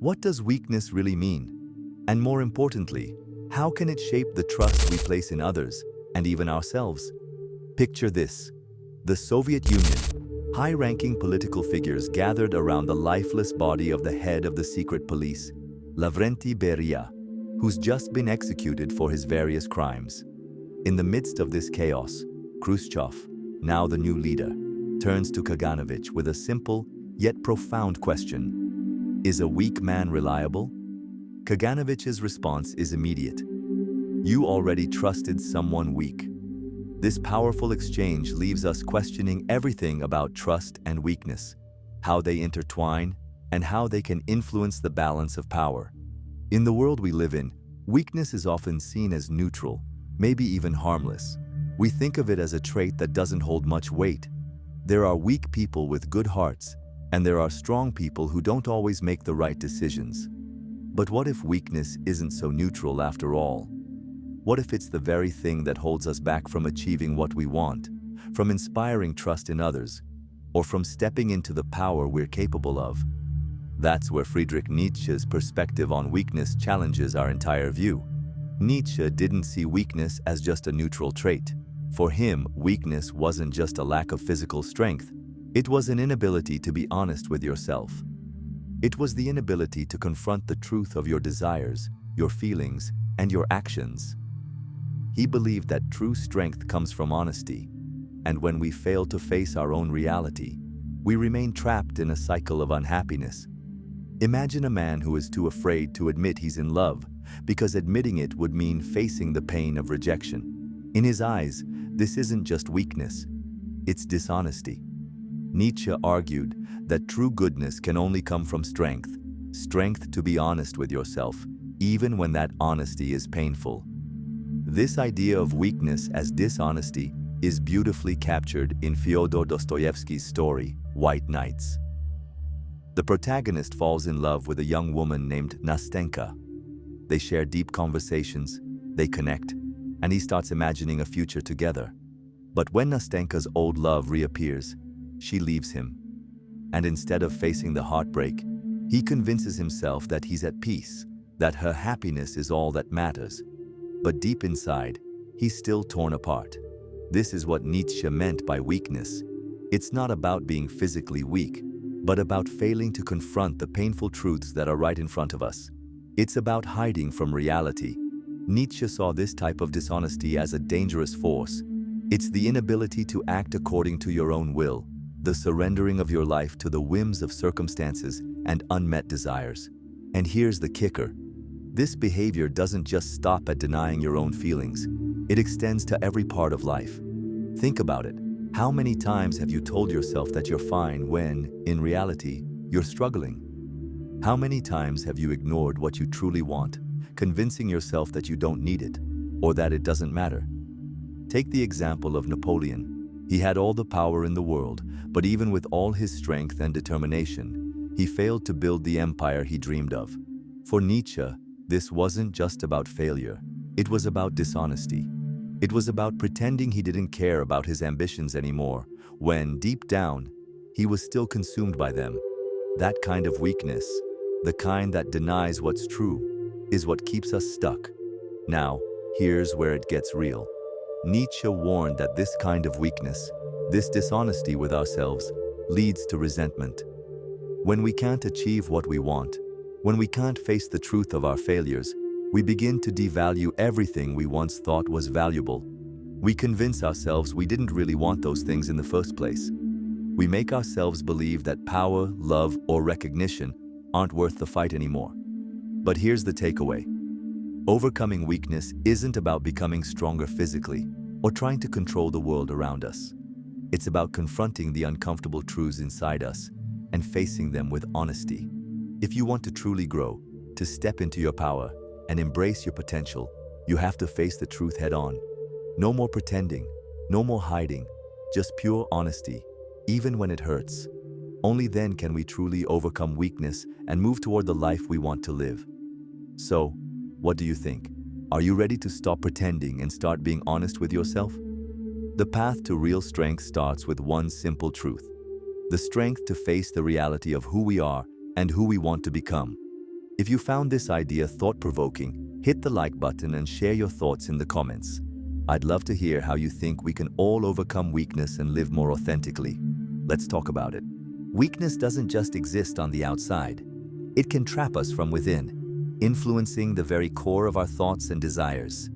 What does weakness really mean? And more importantly, how can it shape the trust we place in others and even ourselves? Picture this: the Soviet Union. High-ranking political figures gathered around the lifeless body of the head of the secret police, Lavrenti Beria, who's just been executed for his various crimes. In the midst of this chaos, Khrushchev, now the new leader, turns to Kaganovich with a simple yet profound question: is a weak man reliable? Kaganovich's response is immediate: you already trusted someone weak. This powerful exchange leaves us questioning everything about trust and weakness, how they intertwine, and how they can influence the balance of power. In the world we live in, weakness is often seen as neutral, maybe even harmless. We think of it as a trait that doesn't hold much weight. There are weak people with good hearts, and there are strong people who don't always make the right decisions. But what if weakness isn't so neutral after all? What if it's the very thing that holds us back from achieving what we want, from inspiring trust in others, or from stepping into the power we're capable of? That's where Friedrich Nietzsche's perspective on weakness challenges our entire view. Nietzsche didn't see weakness as just a neutral trait. For him, weakness wasn't just a lack of physical strength. It was an inability to be honest with yourself. It was the inability to confront the truth of your desires, your feelings, and your actions. He believed that true strength comes from honesty, and when we fail to face our own reality, we remain trapped in a cycle of unhappiness. Imagine a man who is too afraid to admit he's in love, because admitting it would mean facing the pain of rejection. In his eyes, this isn't just weakness, it's dishonesty. Nietzsche argued that true goodness can only come from strength to be honest with yourself, even when that honesty is painful. This idea of weakness as dishonesty is beautifully captured in Fyodor Dostoevsky's story, White Nights. The protagonist falls in love with a young woman named Nastenka. They share deep conversations, they connect, and he starts imagining a future together. But when Nastenka's old love reappears, she leaves him. And instead of facing the heartbreak, he convinces himself that he's at peace, that her happiness is all that matters. But deep inside, he's still torn apart. This is what Nietzsche meant by weakness. It's not about being physically weak, but about failing to confront the painful truths that are right in front of us. It's about hiding from reality. Nietzsche saw this type of dishonesty as a dangerous force. It's the inability to act according to your own will, the surrendering of your life to the whims of circumstances and unmet desires. And here's the kicker. This behavior doesn't just stop at denying your own feelings. It extends to every part of life. Think about it. How many times have you told yourself that you're fine when, in reality, you're struggling? How many times have you ignored what you truly want, convincing yourself that you don't need it, or that it doesn't matter? Take the example of Napoleon. He had all the power in the world, but even with all his strength and determination, he failed to build the empire he dreamed of. For Nietzsche, this wasn't just about failure. It was about dishonesty. It was about pretending he didn't care about his ambitions anymore, when, deep down, he was still consumed by them. That kind of weakness, the kind that denies what's true, is what keeps us stuck. Now, here's where it gets real. Nietzsche warned that this kind of weakness, this dishonesty with ourselves, leads to resentment. When we can't achieve what we want, when we can't face the truth of our failures, we begin to devalue everything we once thought was valuable. We convince ourselves we didn't really want those things in the first place. We make ourselves believe that power, love, or recognition aren't worth the fight anymore. But here's the takeaway. Overcoming weakness isn't about becoming stronger physically or trying to control the world around us. It's about confronting the uncomfortable truths inside us and facing them with honesty. If you want to truly grow, to step into your power, and embrace your potential, you have to face the truth head-on. No more pretending, no more hiding, just pure honesty, even when it hurts. Only then can we truly overcome weakness and move toward the life we want to live. So, what do you think? Are you ready to stop pretending and start being honest with yourself? The path to real strength starts with one simple truth: the strength to face the reality of who we are and who we want to become. If you found this idea thought-provoking, hit the like button and share your thoughts in the comments. I'd love to hear how you think we can all overcome weakness and live more authentically. Let's talk about it. Weakness doesn't just exist on the outside. It can trap us from within, influencing the very core of our thoughts and desires.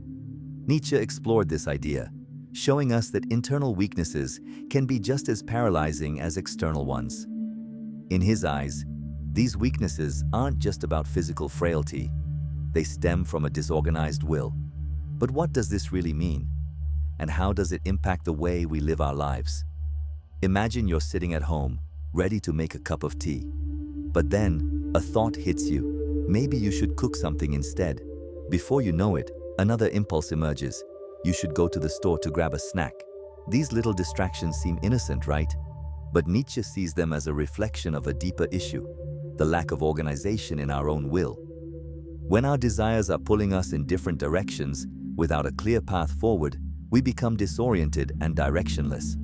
Nietzsche explored this idea, showing us that internal weaknesses can be just as paralyzing as external ones. In his eyes, these weaknesses aren't just about physical frailty. They stem from a disorganized will. But what does this really mean? And how does it impact the way we live our lives? Imagine you're sitting at home, ready to make a cup of tea. But then, a thought hits you. Maybe you should cook something instead. Before you know it, another impulse emerges. You should go to the store to grab a snack. These little distractions seem innocent, right? But Nietzsche sees them as a reflection of a deeper issue, the lack of organization in our own will. When our desires are pulling us in different directions, without a clear path forward, we become disoriented and directionless.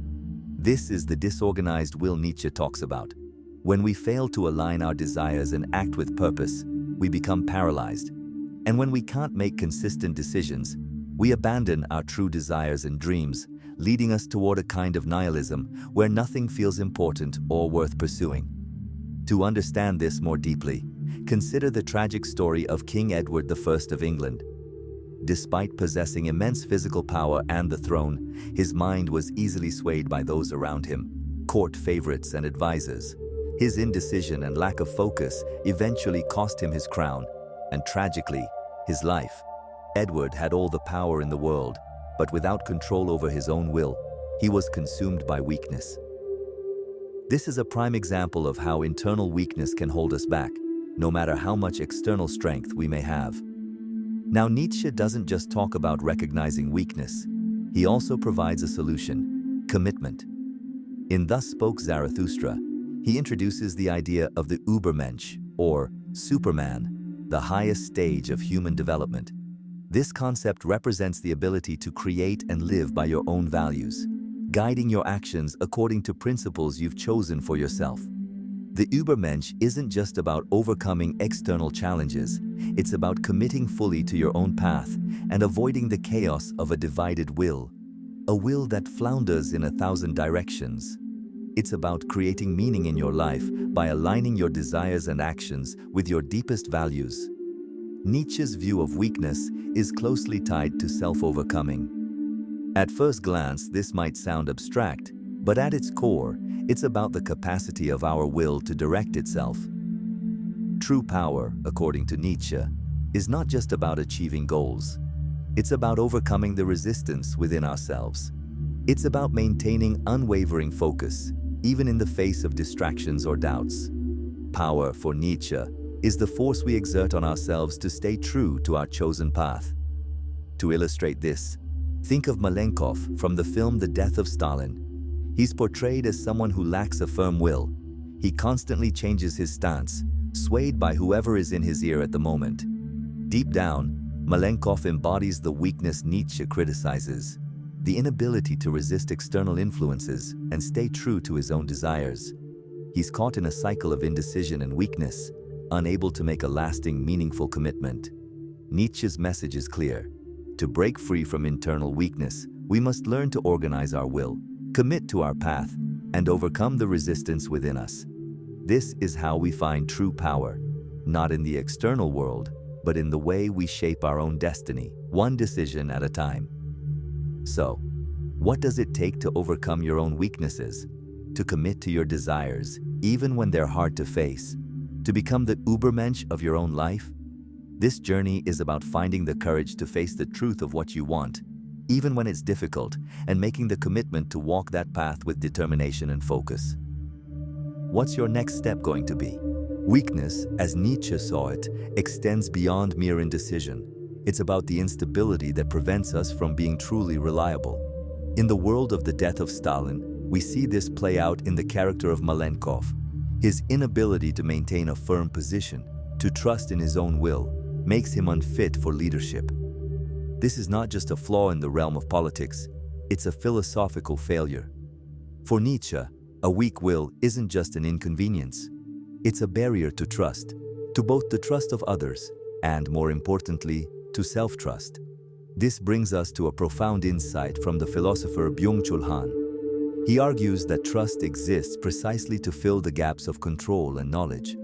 This is the disorganized will Nietzsche talks about. When we fail to align our desires and act with purpose, we become paralyzed. And when we can't make consistent decisions, we abandon our true desires and dreams, leading us toward a kind of nihilism where nothing feels important or worth pursuing. To understand this more deeply, consider the tragic story of King Edward I of England. Despite possessing immense physical power and the throne, his mind was easily swayed by those around him, court favorites and advisors. His indecision and lack of focus eventually cost him his crown, and tragically, his life. Edward had all the power in the world, but without control over his own will, he was consumed by weakness. This is a prime example of how internal weakness can hold us back, no matter how much external strength we may have. Now, Nietzsche doesn't just talk about recognizing weakness. He also provides a solution: commitment. In Thus Spoke Zarathustra, he introduces the idea of the Ubermensch, or Superman, the highest stage of human development. This concept represents the ability to create and live by your own values, guiding your actions according to principles you've chosen for yourself. The Übermensch isn't just about overcoming external challenges. It's about committing fully to your own path and avoiding the chaos of a divided will, a will that flounders in 1,000 directions. It's about creating meaning in your life by aligning your desires and actions with your deepest values. Nietzsche's view of weakness is closely tied to self-overcoming. At first glance, this might sound abstract, but at its core, it's about the capacity of our will to direct itself. True power, according to Nietzsche, is not just about achieving goals. It's about overcoming the resistance within ourselves. It's about maintaining unwavering focus, even in the face of distractions or doubts. Power, for Nietzsche, is the force we exert on ourselves to stay true to our chosen path. To illustrate this, think of Malenkov from the film The Death of Stalin. He's portrayed as someone who lacks a firm will. He constantly changes his stance, swayed by whoever is in his ear at the moment. Deep down, Malenkov embodies the weakness Nietzsche criticizes, the inability to resist external influences and stay true to his own desires. He's caught in a cycle of indecision and weakness, unable to make a lasting, meaningful commitment. Nietzsche's message is clear. To break free from internal weakness, we must learn to organize our will, commit to our path, and overcome the resistance within us. This is how we find true power, not in the external world, but in the way we shape our own destiny, one decision at a time. So, what does it take to overcome your own weaknesses? To commit to your desires, even when they're hard to face? To become the Ubermensch of your own life? This journey is about finding the courage to face the truth of what you want, even when it's difficult, and making the commitment to walk that path with determination and focus. What's your next step going to be? Weakness, as Nietzsche saw it, extends beyond mere indecision. It's about the instability that prevents us from being truly reliable. In the world of The Death of Stalin, we see this play out in the character of Malenkov. His inability to maintain a firm position, to trust in his own will, makes him unfit for leadership. This is not just a flaw in the realm of politics, it's a philosophical failure. For Nietzsche, a weak will isn't just an inconvenience. It's a barrier to trust, to both the trust of others and, more importantly, to self-trust. This brings us to a profound insight from the philosopher Byung-Chul Han. He argues that trust exists precisely to fill the gaps of control and knowledge.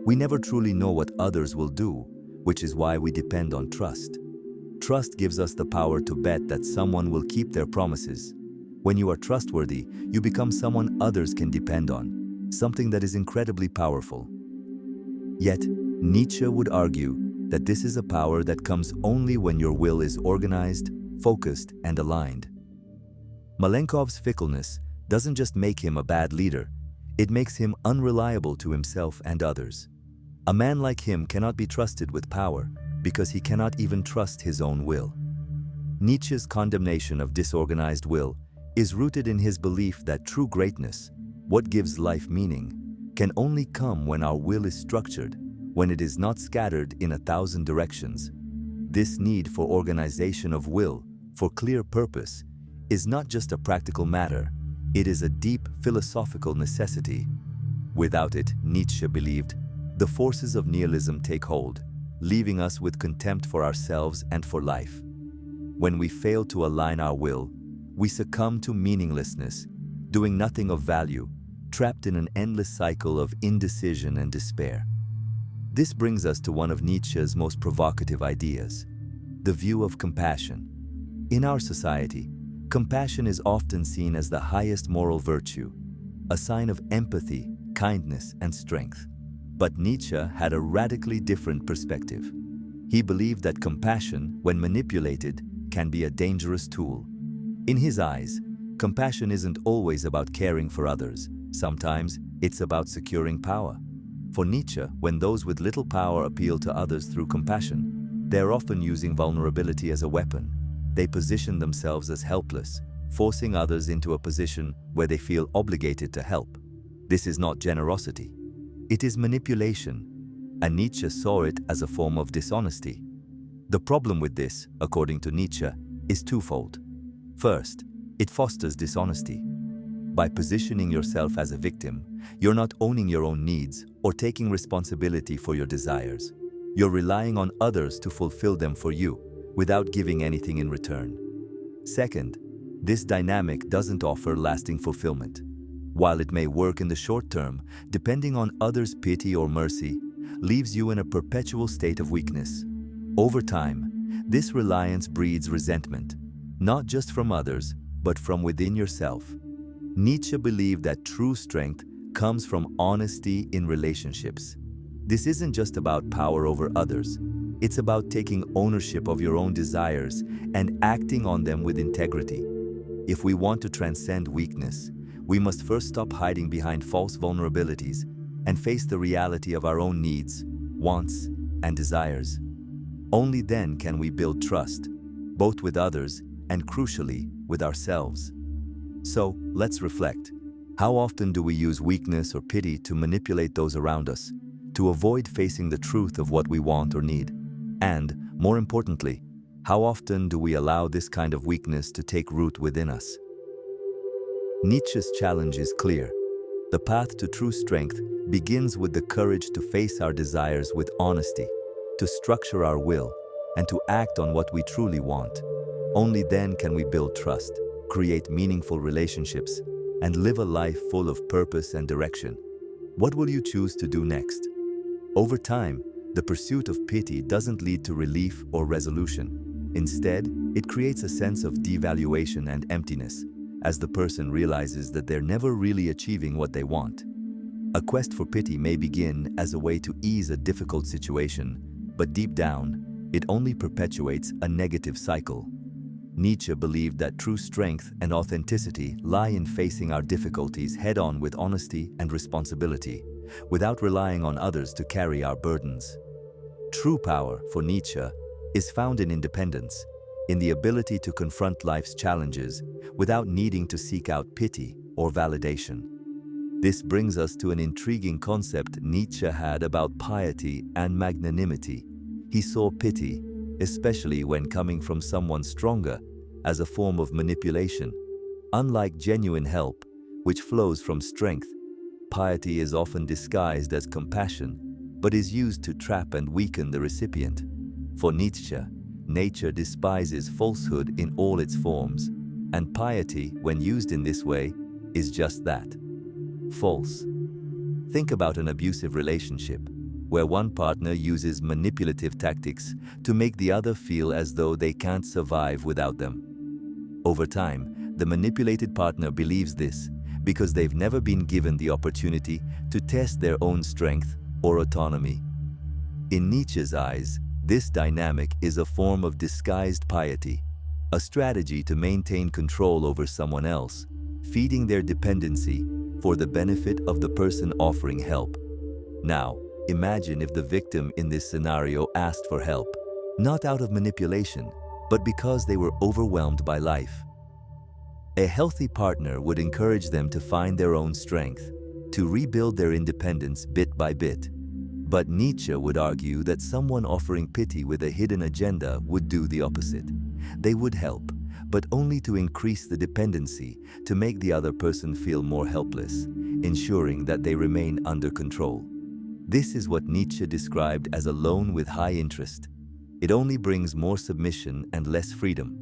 We never truly know what others will do, which is why we depend on trust. Trust gives us the power to bet that someone will keep their promises. When you are trustworthy, you become someone others can depend on, something that is incredibly powerful. Yet, Nietzsche would argue that this is a power that comes only when your will is organized, focused, and aligned. Malenkov's fickleness doesn't just make him a bad leader, it makes him unreliable to himself and others. A man like him cannot be trusted with power because he cannot even trust his own will. Nietzsche's condemnation of disorganized will is rooted in his belief that true greatness, what gives life meaning, can only come when our will is structured, when it is not scattered in 1,000 directions. This need for organization of will, for clear purpose, is not just a practical matter, it is a deep philosophical necessity. Without it, Nietzsche believed, the forces of nihilism take hold, leaving us with contempt for ourselves and for life. When we fail to align our will, we succumb to meaninglessness, doing nothing of value, trapped in an endless cycle of indecision and despair. This brings us to one of Nietzsche's most provocative ideas, the view of compassion. In our society, compassion is often seen as the highest moral virtue, a sign of empathy, kindness, and strength. But Nietzsche had a radically different perspective. He believed that compassion, when manipulated, can be a dangerous tool. In his eyes, compassion isn't always about caring for others. Sometimes it's about securing power. For Nietzsche, when those with little power appeal to others through compassion, they're often using vulnerability as a weapon. They position themselves as helpless, forcing others into a position where they feel obligated to help. This is not generosity. It is manipulation, and Nietzsche saw it as a form of dishonesty. The problem with this, according to Nietzsche, is twofold. First, it fosters dishonesty. By positioning yourself as a victim, you're not owning your own needs or taking responsibility for your desires. You're relying on others to fulfill them for you, without giving anything in return. Second, this dynamic doesn't offer lasting fulfillment. While it may work in the short term, depending on others' pity or mercy, leaves you in a perpetual state of weakness. Over time, this reliance breeds resentment, not just from others, but from within yourself. Nietzsche believed that true strength comes from honesty in relationships. This isn't just about power over others. It's about taking ownership of your own desires and acting on them with integrity. If we want to transcend weakness, we must first stop hiding behind false vulnerabilities and face the reality of our own needs, wants, and desires. Only then can we build trust, both with others and, crucially, with ourselves. So, let's reflect. How often do we use weakness or pity to manipulate those around us, to avoid facing the truth of what we want or need? And, more importantly, how often do we allow this kind of weakness to take root within us? Nietzsche's challenge is clear. The path to true strength begins with the courage to face our desires with honesty, to structure our will, and to act on what we truly want. Only then can we build trust, create meaningful relationships, and live a life full of purpose and direction. What will you choose to do next? Over time, the pursuit of pity doesn't lead to relief or resolution. Instead, it creates a sense of devaluation and emptiness, as the person realizes that they're never really achieving what they want. A quest for pity may begin as a way to ease a difficult situation, but deep down, it only perpetuates a negative cycle. Nietzsche believed that true strength and authenticity lie in facing our difficulties head-on with honesty and responsibility, without relying on others to carry our burdens. True power, for Nietzsche, is found in independence, in the ability to confront life's challenges without needing to seek out pity or validation. This brings us to an intriguing concept Nietzsche had about piety and magnanimity. He saw pity, especially when coming from someone stronger, as a form of manipulation. Unlike genuine help, which flows from strength, piety is often disguised as compassion. but is used to trap and weaken the recipient. For Nietzsche, nature despises falsehood in all its forms, and piety, when used in this way, is just that: false. Think about an abusive relationship, where one partner uses manipulative tactics to make the other feel as though they can't survive without them. Over time, the manipulated partner believes this because they've never been given the opportunity to test their own strength or autonomy. In Nietzsche's eyes, this dynamic is a form of disguised piety, a strategy to maintain control over someone else, feeding their dependency for the benefit of the person offering help. Now, imagine if the victim in this scenario asked for help, not out of manipulation, but because they were overwhelmed by life. A healthy partner would encourage them to find their own strength, to rebuild their independence bit by bit. But Nietzsche would argue that someone offering pity with a hidden agenda would do the opposite. They would help, but only to increase the dependency, to make the other person feel more helpless, ensuring that they remain under control. This is what Nietzsche described as a loan with high interest. It only brings more submission and less freedom.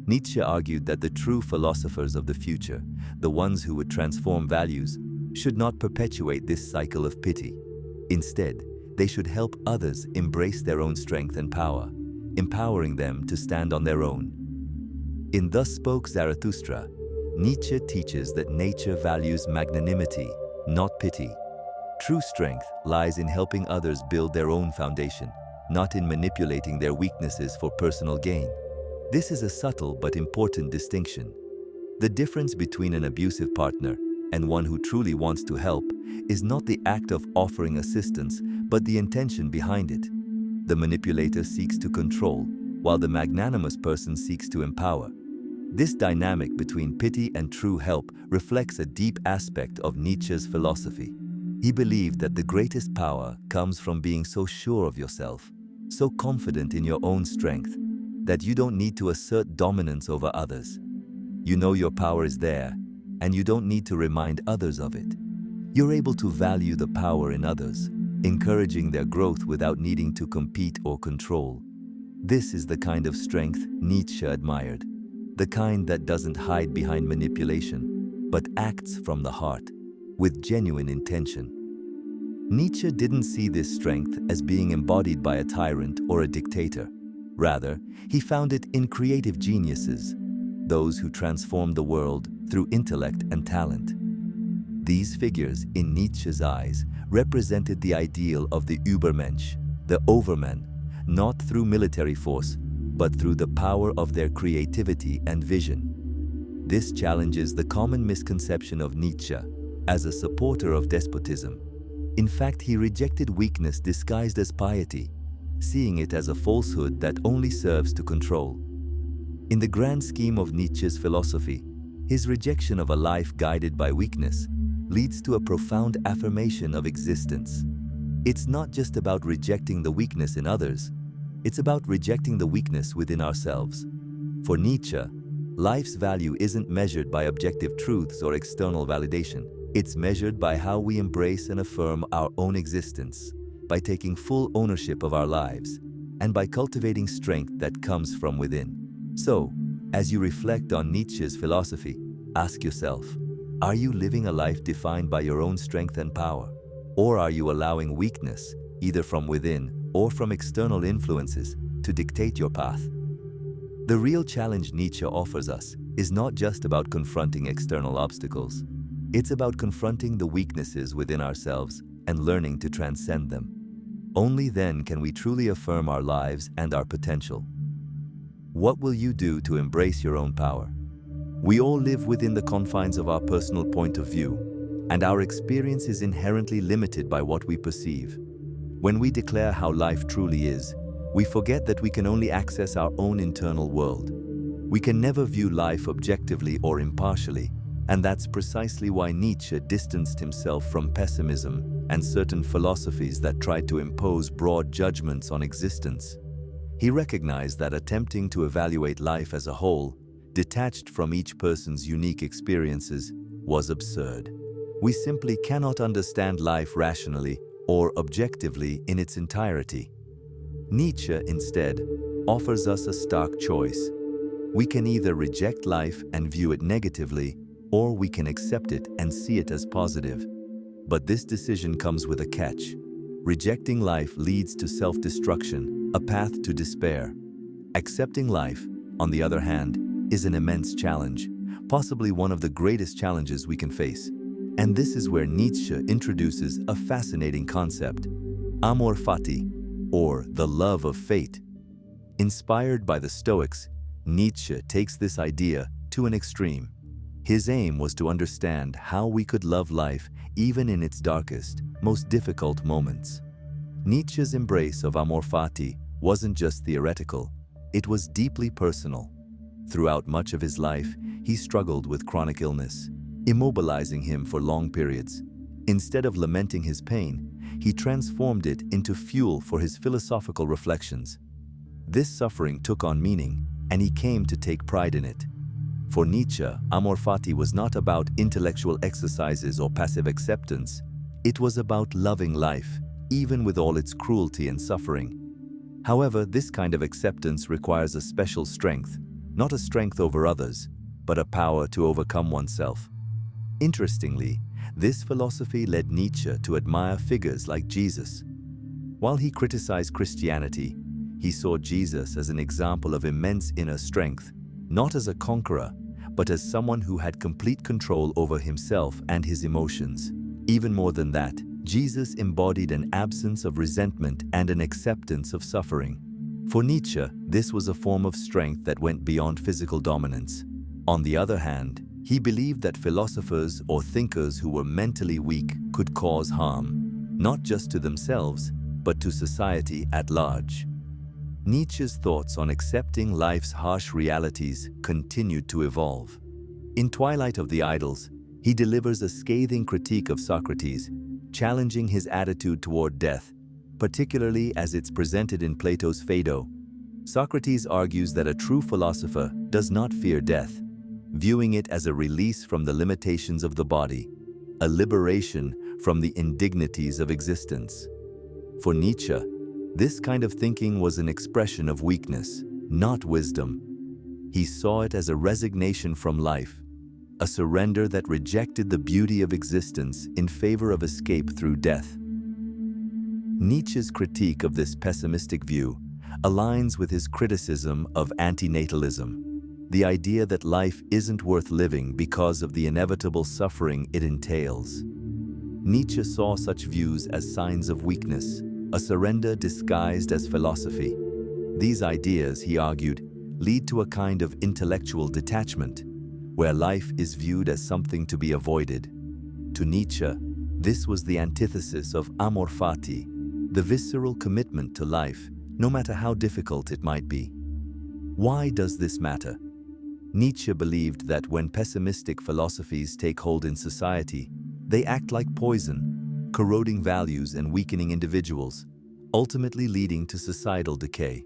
Nietzsche argued that the true philosophers of the future, the ones who would transform values, should not perpetuate this cycle of pity. Instead, they should help others embrace their own strength and power, empowering them to stand on their own. In Thus Spoke Zarathustra, Nietzsche teaches that nature values magnanimity, not pity. True strength lies in helping others build their own foundation, not in manipulating their weaknesses for personal gain. This is a subtle but important distinction. The difference between an abusive partner and one who truly wants to help is not the act of offering assistance, but the intention behind it. The manipulator seeks to control, while the magnanimous person seeks to empower. This dynamic between pity and true help reflects a deep aspect of Nietzsche's philosophy. He believed that the greatest power comes from being so sure of yourself, so confident in your own strength, that you don't need to assert dominance over others. You know your power is there, and you don't need to remind others of it. You're able to value the power in others, encouraging their growth without needing to compete or control. This is the kind of strength Nietzsche admired, the kind that doesn't hide behind manipulation, but acts from the heart, with genuine intention. Nietzsche didn't see this strength as being embodied by a tyrant or a dictator. Rather, he found it in creative geniuses, those who transformed the world through intellect and talent. These figures, in Nietzsche's eyes, represented the ideal of the Übermensch, the Overman, not through military force, but through the power of their creativity and vision. This challenges the common misconception of Nietzsche as a supporter of despotism. In fact, he rejected weakness disguised as piety, seeing it as a falsehood that only serves to control. In the grand scheme of Nietzsche's philosophy, his rejection of a life guided by weakness leads to a profound affirmation of existence. It's not just about rejecting the weakness in others, it's about rejecting the weakness within ourselves. For Nietzsche, life's value isn't measured by objective truths or external validation. It's measured by how we embrace and affirm our own existence, by taking full ownership of our lives, and by cultivating strength that comes from within. So, as you reflect on Nietzsche's philosophy, ask yourself, are you living a life defined by your own strength and power? Or are you allowing weakness, either from within or from external influences, to dictate your path? The real challenge Nietzsche offers us is not just about confronting external obstacles. It's about confronting the weaknesses within ourselves and learning to transcend them. Only then can we truly affirm our lives and our potential. What will you do to embrace your own power? We all live within the confines of our personal point of view, and our experience is inherently limited by what we perceive. When we declare how life truly is, we forget that we can only access our own internal world. We can never view life objectively or impartially, and that's precisely why Nietzsche distanced himself from pessimism and certain philosophies that tried to impose broad judgments on existence. He recognized that attempting to evaluate life as a whole, detached from each person's unique experiences, was absurd. We simply cannot understand life rationally or objectively in its entirety. Nietzsche, instead, offers us a stark choice. We can either reject life and view it negatively, or we can accept it and see it as positive. But this decision comes with a catch. Rejecting life leads to self-destruction, a path to despair. Accepting life, on the other hand, is an immense challenge, possibly one of the greatest challenges we can face. And this is where Nietzsche introduces a fascinating concept, Amor fati, or the love of fate. Inspired by the Stoics, Nietzsche takes this idea to an extreme. His aim was to understand how we could love life even in its darkest, most difficult moments. Nietzsche's embrace of Amor fati wasn't just theoretical, it was deeply personal. Throughout much of his life, he struggled with chronic illness, immobilizing him for long periods. Instead of lamenting his pain, he transformed it into fuel for his philosophical reflections. This suffering took on meaning, and he came to take pride in it. For Nietzsche, Amor fati was not about intellectual exercises or passive acceptance. It was about loving life, even with all its cruelty and suffering. However, this kind of acceptance requires a special strength, not a strength over others, but a power to overcome oneself. Interestingly, this philosophy led Nietzsche to admire figures like Jesus. While he criticized Christianity, he saw Jesus as an example of immense inner strength, not as a conqueror, but as someone who had complete control over himself and his emotions. Even more than that, Jesus embodied an absence of resentment and an acceptance of suffering. For Nietzsche, this was a form of strength that went beyond physical dominance. On the other hand, he believed that philosophers or thinkers who were mentally weak could cause harm, not just to themselves, but to society at large. Nietzsche's thoughts on accepting life's harsh realities continued to evolve. In Twilight of the Idols, he delivers a scathing critique of Socrates, challenging his attitude toward death, particularly as it's presented in Plato's Phaedo. Socrates argues that a true philosopher does not fear death, viewing it as a release from the limitations of the body, a liberation from the indignities of existence. For Nietzsche, this kind of thinking was an expression of weakness, not wisdom. He saw it as a resignation from life, a surrender that rejected the beauty of existence in favor of escape through death. Nietzsche's critique of this pessimistic view aligns with his criticism of antinatalism, the idea that life isn't worth living because of the inevitable suffering it entails. Nietzsche saw such views as signs of weakness, a surrender disguised as philosophy. These ideas, he argued, lead to a kind of intellectual detachment, where life is viewed as something to be avoided. To Nietzsche, this was the antithesis of amor fati, the visceral commitment to life, no matter how difficult it might be. Why does this matter? Nietzsche believed that when pessimistic philosophies take hold in society, they act like poison, corroding values and weakening individuals, ultimately leading to societal decay.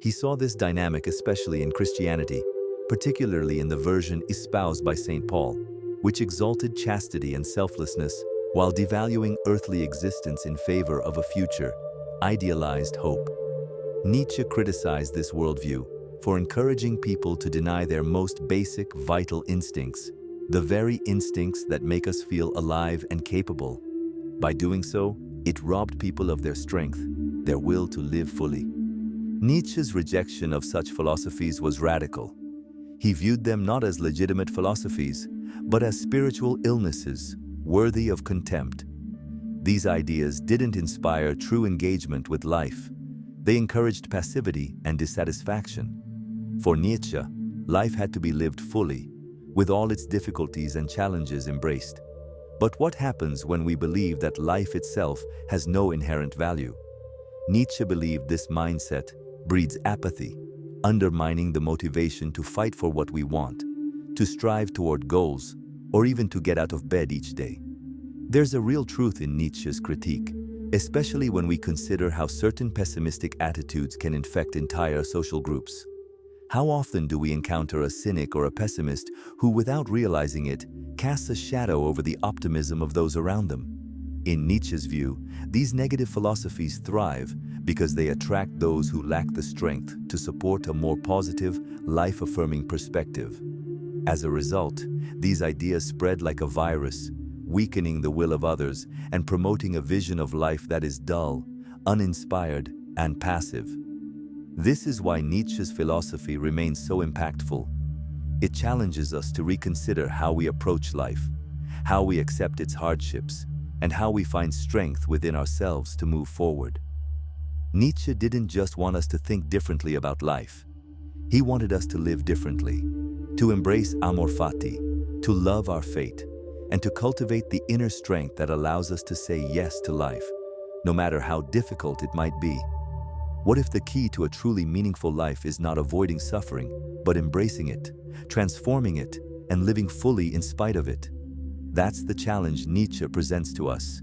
He saw this dynamic especially in Christianity, particularly in the version espoused by St. Paul, which exalted chastity and selflessness while devaluing earthly existence in favor of a future, idealized hope. Nietzsche criticized this worldview for encouraging people to deny their most basic vital instincts, the very instincts that make us feel alive and capable. By doing so, it robbed people of their strength, their will to live fully. Nietzsche's rejection of such philosophies was radical. He viewed them not as legitimate philosophies, but as spiritual illnesses, worthy of contempt. These ideas didn't inspire true engagement with life. They encouraged passivity and dissatisfaction. For Nietzsche, life had to be lived fully, with all its difficulties and challenges embraced. But what happens when we believe that life itself has no inherent value? Nietzsche believed this mindset breeds apathy, undermining the motivation to fight for what we want, to strive toward goals, or even to get out of bed each day. There's a real truth in Nietzsche's critique, especially when we consider how certain pessimistic attitudes can infect entire social groups. How often do we encounter a cynic or a pessimist who, without realizing it, casts a shadow over the optimism of those around them? In Nietzsche's view, these negative philosophies thrive because they attract those who lack the strength to support a more positive, life-affirming perspective. As a result, these ideas spread like a virus, weakening the will of others and promoting a vision of life that is dull, uninspired, and passive. This is why Nietzsche's philosophy remains so impactful. It challenges us to reconsider how we approach life, how we accept its hardships, and how we find strength within ourselves to move forward. Nietzsche didn't just want us to think differently about life. He wanted us to live differently, to embrace Amor fati, to love our fate, and to cultivate the inner strength that allows us to say yes to life, no matter how difficult it might be. What if the key to a truly meaningful life is not avoiding suffering, but embracing it, transforming it, and living fully in spite of it? That's the challenge Nietzsche presents to us.